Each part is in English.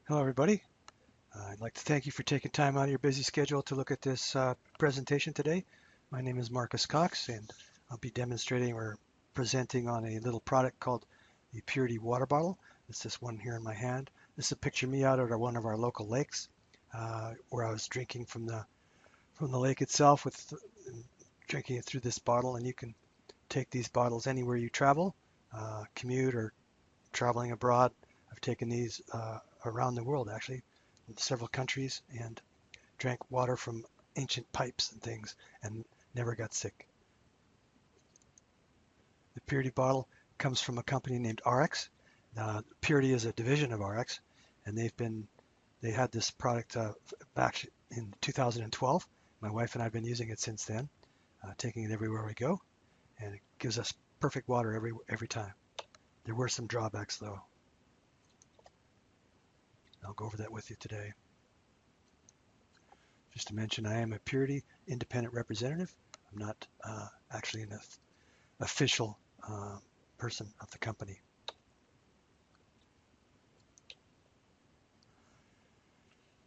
Hello, everybody. I'd like to thank you for taking time out of your busy schedule to look at this presentation today. My name is Marcus Cox, and I'll be demonstrating or presenting on a little product called the Purity water bottle. It's this one here in my hand. This is a picture of me out at one of our local lakes, where I was drinking from the lake itself with drinking it through this bottle. And you can take these bottles anywhere you travel, commute or traveling abroad. I've taken these around the world actually, in several countries, and drank water from ancient pipes and things and never got sick. The Purity bottle comes from a company named RX. Purity is a division of RX, and they had this product back in 2012. My wife and I have been using it since then, taking it everywhere we go, and it gives us perfect water every time. There were some drawbacks though. I'll go over that with you today. Just to mention, I am a Purity independent representative. I'm not actually an official person of the company.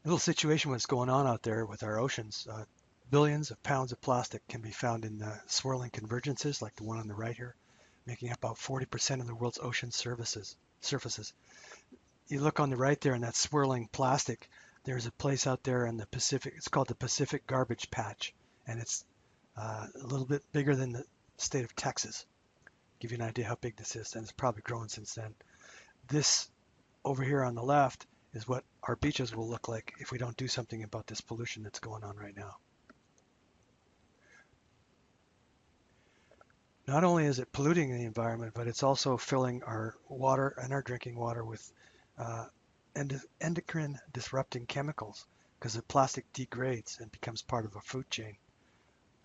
A little situation what's going on out there with our oceans. Billions of pounds of plastic can be found in swirling convergences like the one on the right here, making up about 40% of the world's ocean surfaces. You look on the right there in that swirling plastic, there's a place out there in the Pacific. It's called the Pacific Garbage Patch, and it's a little bit bigger than the state of Texas. Give you an idea how big this is, and it's probably grown since then. This over here on the left is what our beaches will look like if we don't do something about this pollution that's going on right now. Not only is it polluting the environment, but it's also filling our water and our drinking water with uh, endocrine disrupting chemicals because the plastic degrades and becomes part of a food chain.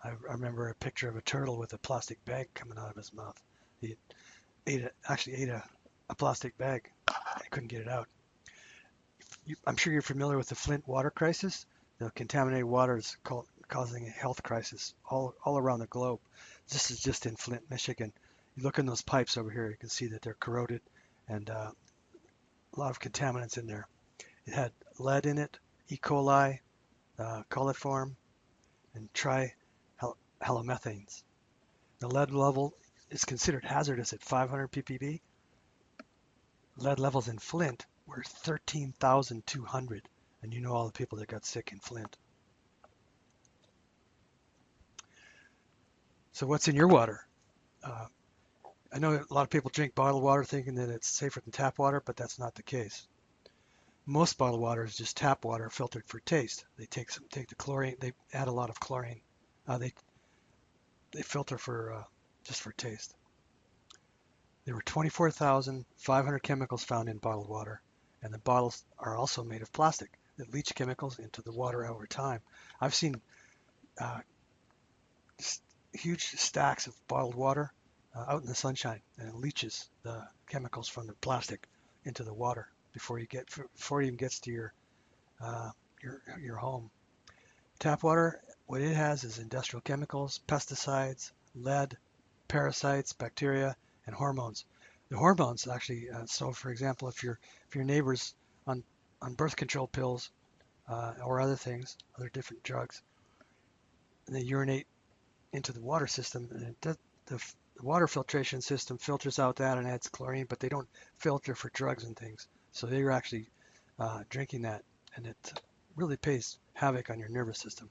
I remember a picture of a turtle with a plastic bag coming out of his mouth. He actually ate a plastic bag. I couldn't get it out. I'm sure you're familiar with the Flint water crisis. The contaminated water is causing a health crisis all around the globe. This is just in Flint, Michigan. You look in those pipes over here, you can see that they're corroded and a lot of contaminants in there. It had lead in it, E. coli, coliform, and trihalomethanes. The lead level is considered hazardous at 500 ppb. Lead levels in Flint were 13,200, and you know all the people that got sick in Flint. So what's in your water? Uh, I know a lot of people drink bottled water thinking that it's safer than tap water, but that's not the case. Most bottled water is just tap water filtered for taste. They take the chlorine, they add a lot of chlorine. They filter for just for taste. There were 24,500 chemicals found in bottled water, and the bottles are also made of plastic that leach chemicals into the water over time. I've seen uh, huge stacks of bottled water out in the sunshine, and it leaches the chemicals from the plastic into the water before it even gets to your home. Tap water, what it has is industrial chemicals, pesticides, lead, parasites, bacteria, and hormones. The hormones actually, so for example, if your neighbor's on birth control pills or other things, other different drugs, and they urinate into the water system, and the water filtration system filters out that and adds chlorine, but they don't filter for drugs and things. So they're actually drinking that, and it really plays havoc on your nervous system.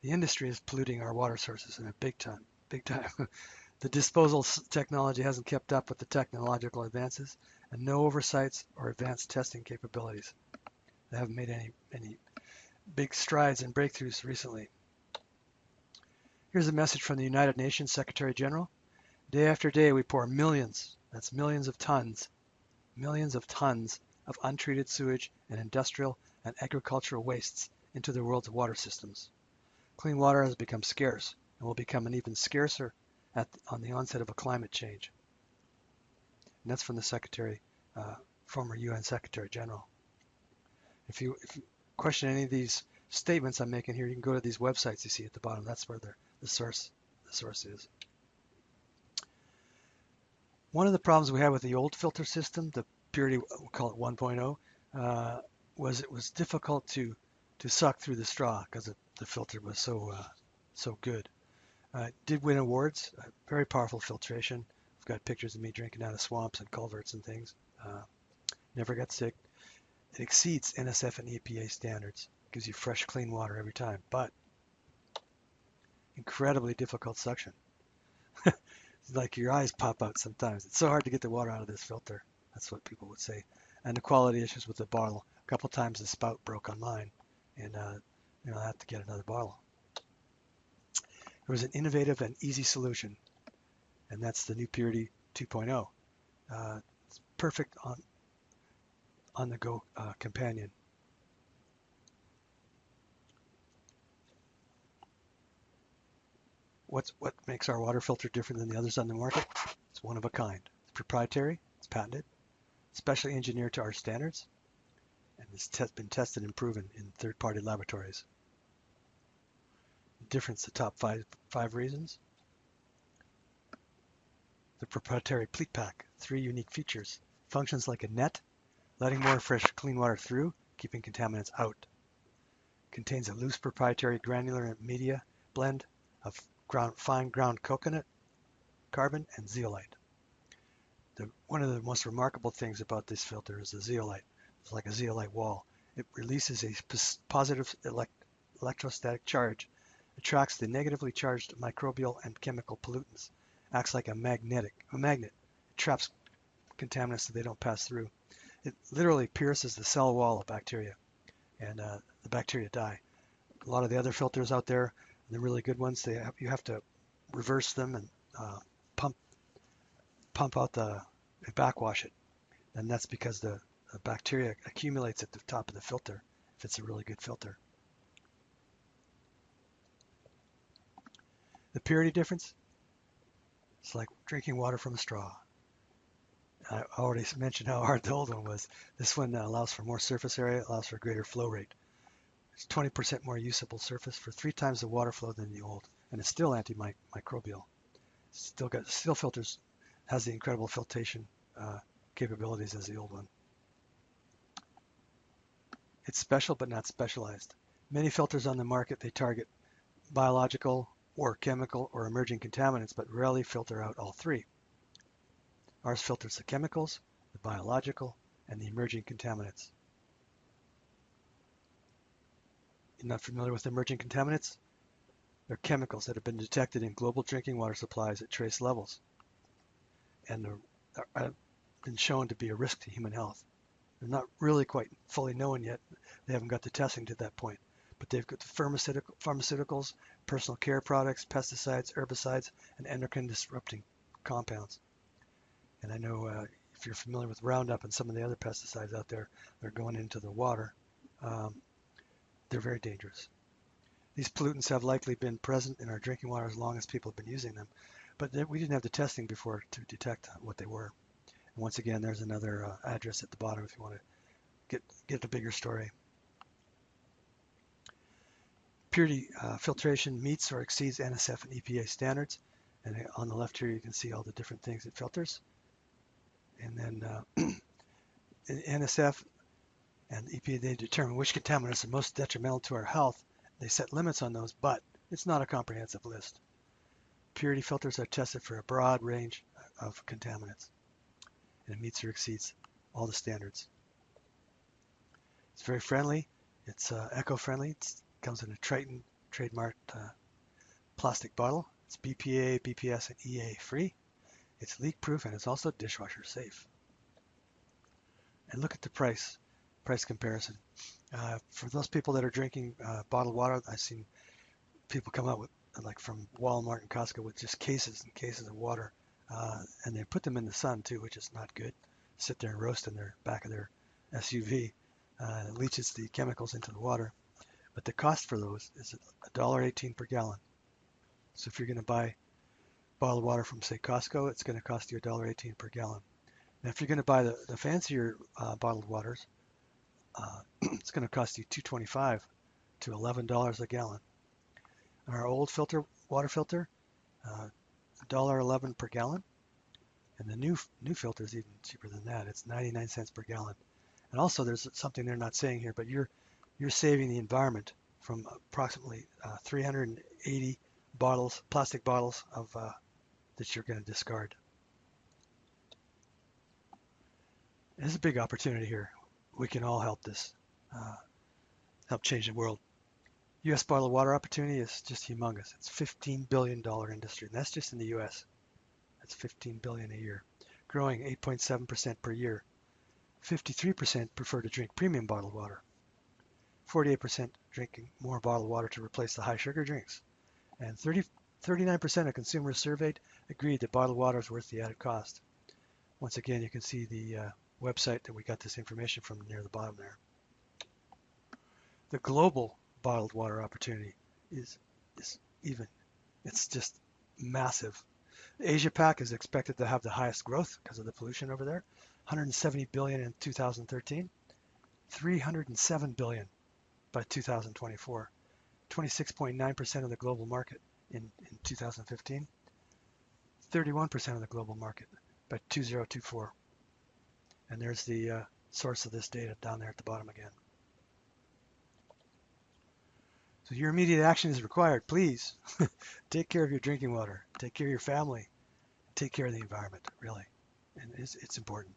The industry is polluting our water sources in a big time, big time. The disposal technology hasn't kept up with the technological advances, and no oversights or advanced testing capabilities. They haven't made any big strides and breakthroughs recently. Here's a message from the United Nations Secretary General. Day after day, we pour millions, that's millions of tons of untreated sewage and industrial and agricultural wastes into the world's water systems. Clean water has become scarce and will become an even scarcer on the onset of a climate change. And that's from the former UN Secretary General. If you question any of these statements I'm making here, you can go to these websites you see at the bottom. That's where the source is. One of the problems we have with the old filter system, the Purity, we'll call it 1.0, uh, was it was difficult to suck through the straw because the filter was so good. Did win awards. Very powerful filtration. I've got pictures of me drinking out of swamps and culverts and things. Uh, Never got sick. It exceeds NSF and EPA standards. Gives you fresh, clean water every time, but incredibly difficult suction. It's like your eyes pop out sometimes. It's so hard to get the water out of this filter. That's what people would say. And the quality issues with the bottle. A couple times the spout broke on mine, and I had to get another bottle. There was an innovative and easy solution, and that's the new Purity 2.0. It's perfect on the go companion. What makes our water filter different than the others on the market? It's one of a kind. It's proprietary. It's patented. Specially engineered to our standards, and it's been tested and proven in third-party laboratories. The difference, the top five reasons. The proprietary pleat pack, 3 unique features. Functions like a net, letting more fresh, clean water through, keeping contaminants out. Contains a loose proprietary granular media blend of fine ground coconut, carbon, and zeolite. One of the most remarkable things about this filter is the zeolite. It's like a zeolite wall. It releases a positive electrostatic charge, attracts the negatively charged microbial and chemical pollutants, acts like a magnet. It traps contaminants so they don't pass through. It literally pierces the cell wall of bacteria, and the bacteria die. A lot of the other filters out there, the really good ones, you have to reverse them and pump out backwash it, and that's because the bacteria accumulates at the top of the filter if it's a really good filter. The purity difference, it's like drinking water from a straw. I already mentioned how hard the old one was. This one allows for more surface area, allows for greater flow rate. It's 20% more usable surface for 3 times the water flow than the old, and it's still antimicrobial. Still filters, has the incredible filtration capabilities as the old one. It's special but not specialized. Many filters on the market, they target biological or chemical or emerging contaminants, but rarely filter out all 3. Ours filters the chemicals, the biological, and the emerging contaminants. You're not familiar with emerging contaminants? They're chemicals that have been detected in global drinking water supplies at trace levels and have been shown to be a risk to human health. They're not really quite fully known yet. They haven't got the testing to that point. But they've got the pharmaceuticals, personal care products, pesticides, herbicides, and endocrine disrupting compounds. And I know if you're familiar with Roundup and some of the other pesticides out there, they're going into the water. They're very dangerous. These pollutants have likely been present in our drinking water as long as people have been using them, but we didn't have the testing before to detect what they were. And once again, there's another address at the bottom if you want to get the bigger story. Purity filtration meets or exceeds NSF and EPA standards. And on the left here, you can see all the different things it filters. And then NSF and EPA, they determine which contaminants are most detrimental to our health. They set limits on those, but it's not a comprehensive list. Purity filters are tested for a broad range of contaminants, and it meets or exceeds all the standards. It's very friendly. It's eco-friendly. It comes in a Triton trademarked plastic bottle. It's BPA, BPS, and EA free. It's leak-proof, and it's also dishwasher safe. And look at the price comparison. For those people that are drinking bottled water, I've seen people come out with, like from Walmart and Costco, with just cases and cases of water, and they put them in the sun too, which is not good. Sit there and roast in their back of their SUV, and it leaches the chemicals into the water. But the cost for those is $1.18 per gallon. So if you're going to buy bottled water from, say, Costco, it's going to cost you $1.18 per gallon. Now, if you're going to buy the fancier bottled waters, it's going to cost you $2.25 to $11 a gallon. And our old water filter, $1.11 per gallon, and the new filter is even cheaper than that. It's 99 cents per gallon, And also there's something they're not saying here, but you're saving the environment from approximately 380 bottles, plastic bottles of that you're going to discard. There's a big opportunity here. We can all help this, help change the world. U.S. bottled water opportunity is just humongous. It's $15 billion industry, and that's just in the U.S. That's $15 billion a year, growing 8.7% per year. 53% prefer to drink premium bottled water. 48% drinking more bottled water to replace the high sugar drinks. And 39% of consumers surveyed agreed that bottled water is worth the added cost. Once again, you can see the website that we got this information from near the bottom there. The global bottled water opportunity is even, it's just massive. Asia Pac is expected to have the highest growth because of the pollution over there. 170 billion in 2013, 307 billion by 2024, 26.9% of the global market in 2015, 31% of the global market by 2024. And there's the source of this data down there at the bottom again. So your immediate action is required. Please take care of your drinking water, take care of your family, take care of the environment, really. And it's important.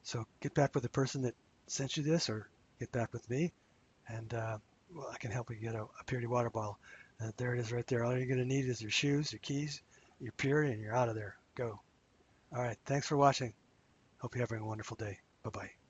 So get back with the person that sent you this, or get back with me, and well, I can help you get a Purity water bottle. There it is right there. All you're going to need is your shoes, your keys, your Purity, and you're out of there. Go. All right. Thanks for watching. Hope you're having a wonderful day. Bye-bye.